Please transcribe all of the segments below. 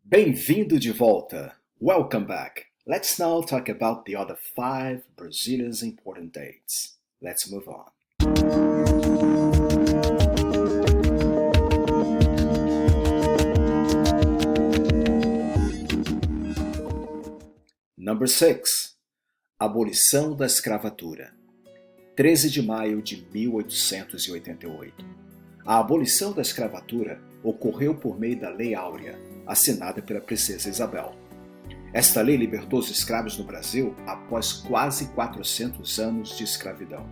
Bem-vindo de volta. Welcome back. Let's now talk about the other 5 Brazilians' important dates. Let's move on. Number 6. Abolição da escravatura. 13 de maio de 1888. A abolição da escravatura ocorreu por meio da Lei Áurea, assinada pela Princesa Isabel. Esta lei libertou os escravos no Brasil após quase 400 anos de escravidão.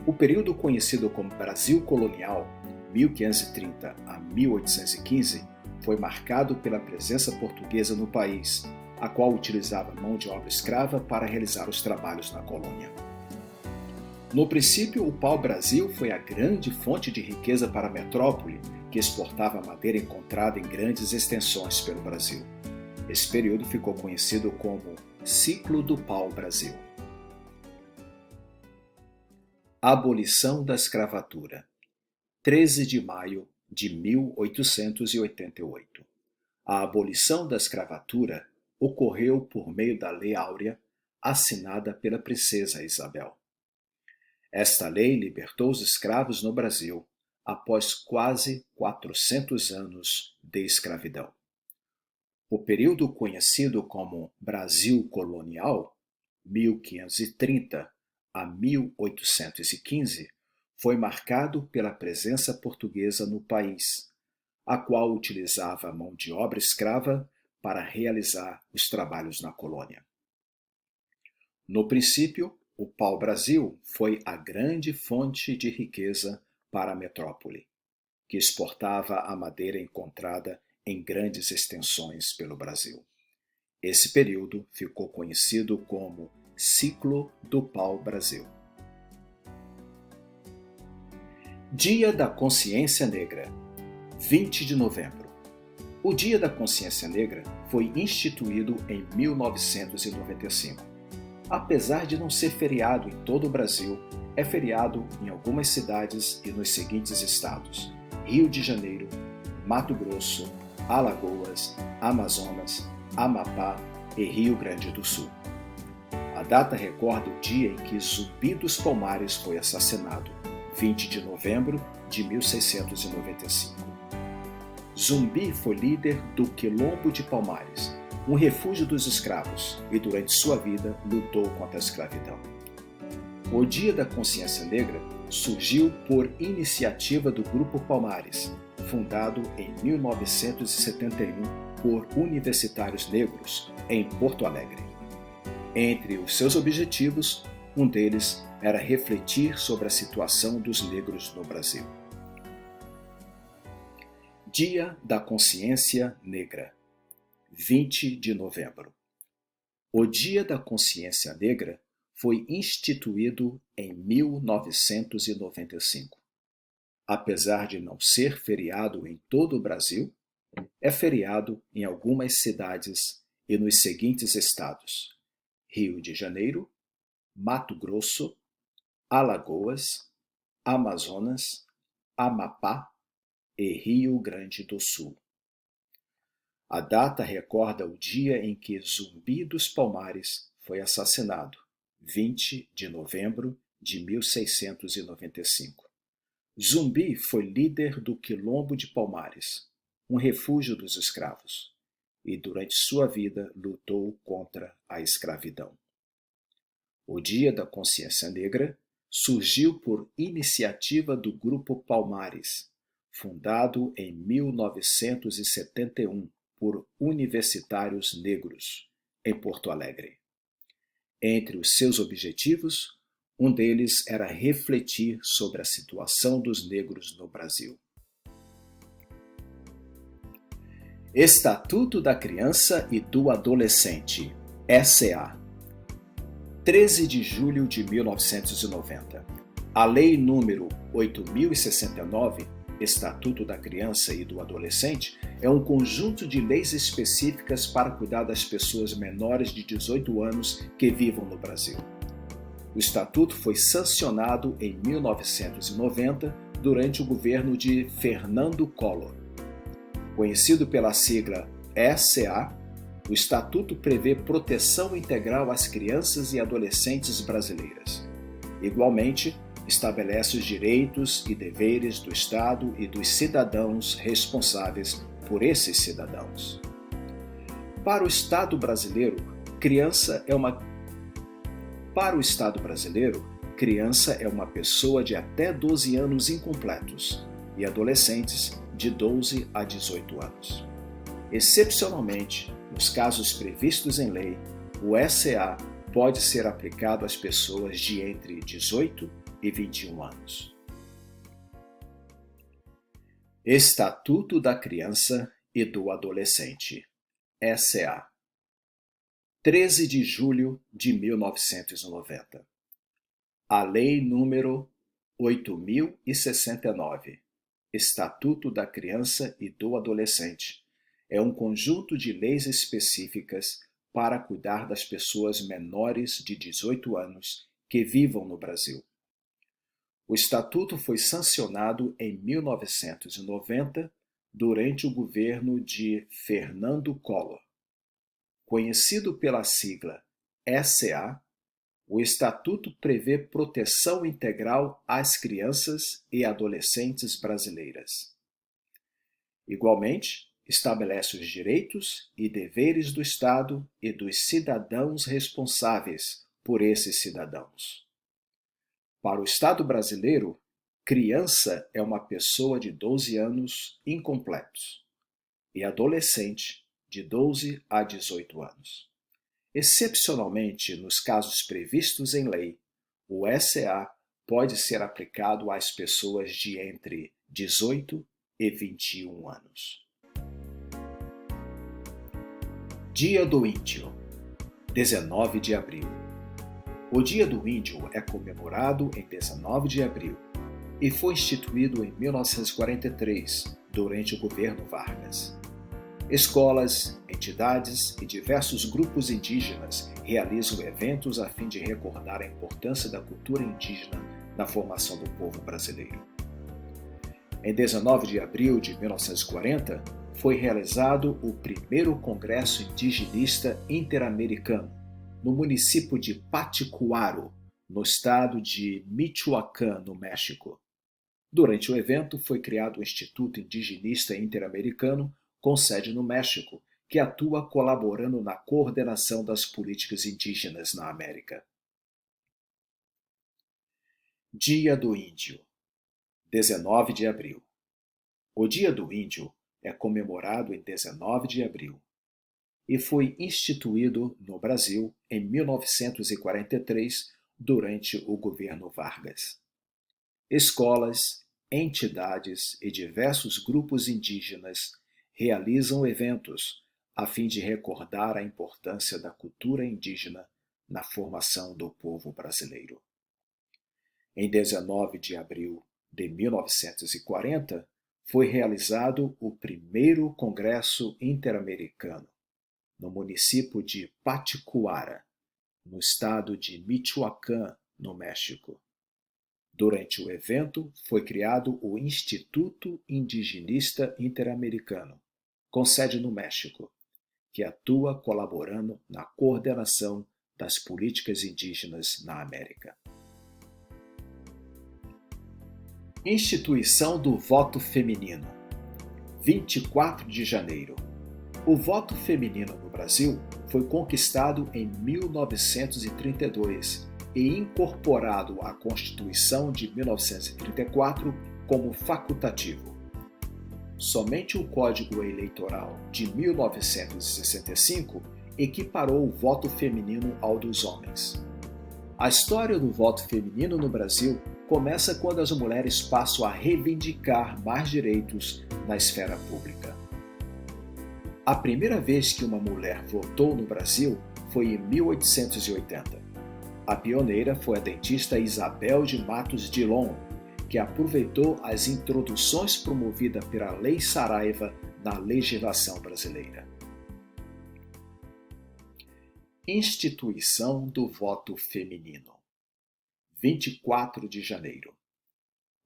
O período conhecido como Brasil Colonial, 1530 a 1815, foi marcado pela presença portuguesa no país, a qual utilizava mão de obra escrava para realizar os trabalhos na colônia. No princípio, o pau-brasil foi a grande fonte de riqueza para a metrópole, que exportava madeira encontrada em grandes extensões pelo Brasil. Esse período ficou conhecido como Ciclo do Pau-Brasil. Abolição da escravatura. 13 de maio de 1888. A abolição da escravatura ocorreu por meio da Lei Áurea, assinada pela Princesa Isabel. Esta lei libertou os escravos no Brasil após quase 400 anos de escravidão. O período conhecido como Brasil Colonial, 1530 a 1815, foi marcado pela presença portuguesa no país, a qual utilizava a mão de obra escrava para realizar os trabalhos na colônia. No princípio, o pau-brasil foi a grande fonte de riqueza para a metrópole, que exportava a madeira encontrada em grandes extensões pelo Brasil. Esse período ficou conhecido como Ciclo do Pau-Brasil. Dia da Consciência Negra, 20 de novembro. O Dia da Consciência Negra foi instituído em 1995. Apesar de não ser feriado em todo o Brasil, é feriado em algumas cidades e nos seguintes estados: Rio de Janeiro, Mato Grosso, Alagoas, Amazonas, Amapá e Rio Grande do Sul. A data recorda o dia em que Zumbi dos Palmares foi assassinado, 20 de novembro de 1695. Zumbi foi líder do Quilombo de Palmares, um refúgio dos escravos, e durante sua vida lutou contra a escravidão. O Dia da Consciência Negra surgiu por iniciativa do Grupo Palmares, fundado em 1971 por universitários negros em Porto Alegre. Entre os seus objetivos, um deles era refletir sobre a situação dos negros no Brasil. Dia da Consciência Negra, 20 de novembro. O Dia da Consciência Negra foi instituído em 1995. Apesar de não ser feriado em todo o Brasil, é feriado em algumas cidades e nos seguintes estados: Rio de Janeiro, Mato Grosso, Alagoas, Amazonas, Amapá e Rio Grande do Sul. A data recorda o dia em que Zumbi dos Palmares foi assassinado, 20 de novembro de 1695. Zumbi foi líder do Quilombo de Palmares, um refúgio dos escravos, e durante sua vida lutou contra a escravidão. O Dia da Consciência Negra surgiu por iniciativa do Grupo Palmares, fundado em 1971 por universitários negros, em Porto Alegre. Entre os seus objetivos, um deles era refletir sobre a situação dos negros no Brasil. Estatuto da Criança e do Adolescente, ECA. 13 de julho de 1990. A Lei número 8069, Estatuto da Criança e do Adolescente, é um conjunto de leis específicas para cuidar das pessoas menores de 18 anos que vivam no Brasil. O Estatuto foi sancionado em 1990 durante o governo de Fernando Collor. Conhecido pela sigla ECA, o Estatuto prevê proteção integral às crianças e adolescentes brasileiras. Igualmente, estabelece os direitos e deveres do Estado e dos cidadãos responsáveis por esses cidadãos. Para o Estado brasileiro, criança é uma pessoa de até 12 anos incompletos e adolescentes de 12 a 18 anos. Excepcionalmente, nos casos previstos em lei, o ECA pode ser aplicado às pessoas de entre 18 e 21 anos. Estatuto da Criança e do Adolescente, ECA. 13 de julho de 1990. A Lei número 8.069, Estatuto da Criança e do Adolescente, é um conjunto de leis específicas para cuidar das pessoas menores de 18 anos que vivam no Brasil. O Estatuto foi sancionado em 1990 durante o governo de Fernando Collor. Conhecido pela sigla ECA, o Estatuto prevê proteção integral às crianças e adolescentes brasileiras. Igualmente, estabelece os direitos e deveres do Estado e dos cidadãos responsáveis por esses cidadãos. Para o Estado brasileiro, criança é uma pessoa de 12 anos incompletos e adolescente de 12 a 18 anos. Excepcionalmente, nos casos previstos em lei, o ECA pode ser aplicado às pessoas de entre 18 e 21 anos. Dia do Índio, 19 de abril. O Dia do Índio é comemorado em 19 de abril e foi instituído em 1943, durante o governo Vargas. Escolas, entidades e diversos grupos indígenas realizam eventos a fim de recordar a importância da cultura indígena na formação do povo brasileiro. Em 19 de abril de 1940, foi realizado o primeiro Congresso Indigenista Interamericano, no município de Paticuaro, no estado de Michoacán, no México. Durante o evento, foi criado o Instituto Indigenista Interamericano, com sede no México, que atua colaborando na coordenação das políticas indígenas na América. Dia do Índio, 19 de abril. O Dia do Índio é comemorado em 19 de abril e foi instituído no Brasil em 1943, durante o governo Vargas. Escolas, entidades e diversos grupos indígenas realizam eventos a fim de recordar a importância da cultura indígena na formação do povo brasileiro. Em 19 de abril de 1940, foi realizado o primeiro Congresso Interamericano, no município de Paticuara, no estado de Michoacán, no México. Durante o evento, foi criado o Instituto Indigenista Interamericano, com sede no México, que atua colaborando na coordenação das políticas indígenas na América. Instituição do voto feminino, 24 de janeiro. O voto feminino no Brasil foi conquistado em 1932 e incorporado à Constituição de 1934 como facultativo. Somente o Código Eleitoral de 1965 equiparou o voto feminino ao dos homens. A história do voto feminino no Brasil começa quando as mulheres passam a reivindicar mais direitos na esfera pública. A primeira vez que uma mulher votou no Brasil foi em 1880. A pioneira foi a dentista Isabel de Matos Dillon, que aproveitou as introduções promovidas pela Lei Saraiva na legislação brasileira. Instituição do voto feminino, 24 de janeiro.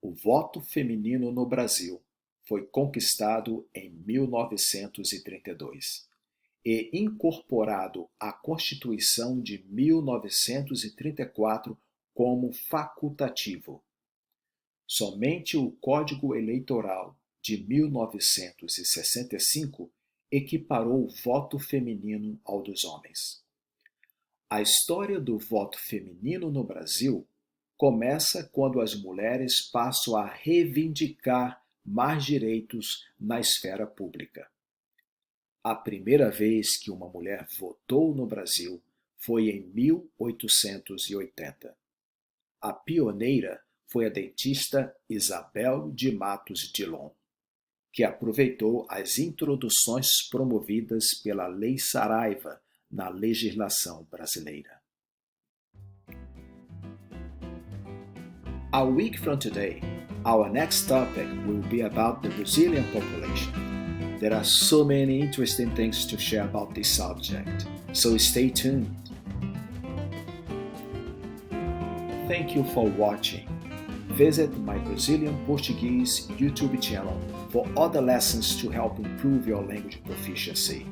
O voto feminino no Brasil foi conquistado em 1932 e incorporado à Constituição de 1934 como facultativo. Somente o Código Eleitoral de 1965 equiparou o voto feminino ao dos homens. A história do voto feminino no Brasil começa quando as mulheres passam a reivindicar mais direitos na esfera pública. A primeira vez que uma mulher votou no Brasil foi em 1880. A pioneira foi a dentista Isabel de Matos Dillon, que aproveitou as introduções promovidas pela Lei Saraiva na legislação brasileira. A week from today, our next topic will be about the Brazilian population. There are so many interesting things to share about this subject, so stay tuned. Thank you for watching. Visit my Brazilian Portuguese YouTube channel for other lessons to help improve your language proficiency.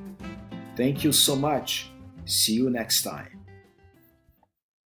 Thank you so much. See you next time.